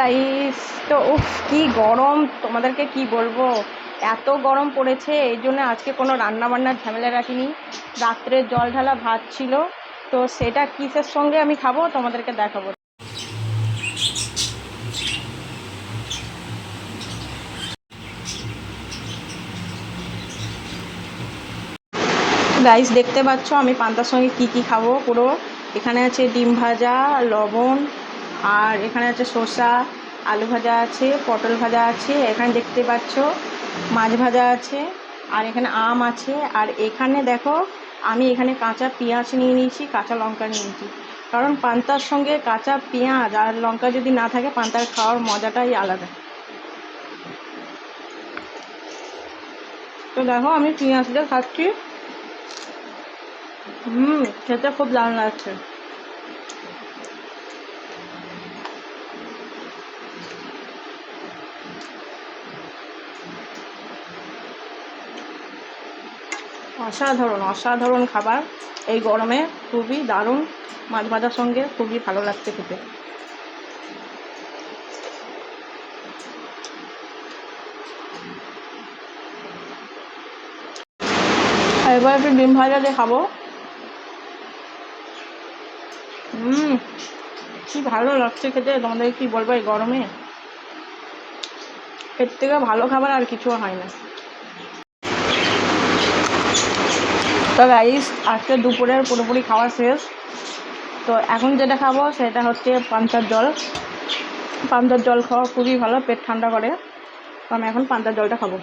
Guys, তো কি গরম, তোমাদেরকে কি বলবো। এত গরম পড়েছে, এই জন্য আজকে কোনো রান্না বান্নার ঝামেলা রাখিনি। রাত্রে জল ঢালা ভাত ছিল, তো সেটা কিসের সঙ্গে আমি খাবো তোমাদেরকে দেখাবো। গাইস, দেখতে পাচ্ছ আমি পান্তার সঙ্গে কি কি খাবো পুরো। এখানে আছে ডিম ভাজা, লবণ, আর এখানে আছে শসা, আলু ভাজা আছে, পটল ভাজা আছে, এখানে দেখতে পাচ্ছ মাছ ভাজা আছে, আর এখানে আম আছে। আর এখানে দেখো, আমি এখানে কাঁচা পেঁয়াজ নিয়ে নিয়েছি, কাঁচা লঙ্কা নিয়েছি, কারণ পান্তার সঙ্গে কাঁচা পেঁয়াজ আর লঙ্কা যদি না থাকে পান্তার খাওয়ার মজাটাই আলাদা। তো দেখো আমি পেঁয়াজ দিয়ে খাচ্ছি। খেতে খুব দারুণ লাগছে। অসাধারণ অসাধারণ খাবার, এই গরমে খুবই দারুণ। মাছ ভাজার সঙ্গে খুবই ভালো লাগছে খেতে। এবার একটু ডিম ভাজা দিয়ে খাবো। কি ভালো লাগছে খেতে, তোমাদের কি বলবো, এই গরমে এর থেকে ভালো খাবার আর কিছু হয় না। তো গাইস, আজকে দুপুরের পুরোপুরি খাওয়া শেষ। তো এখন যেটা খাবো সেটা হচ্ছে পান্তার জল। পান্তার জল খাওয়া খুবই ভালো, পেট ঠান্ডা করে। তো আমি এখন পান্তার জলটা খাবো।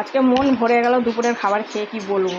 আজকে মন ভরে গেল দুপুরের খাবার খেয়ে, কি বলবো।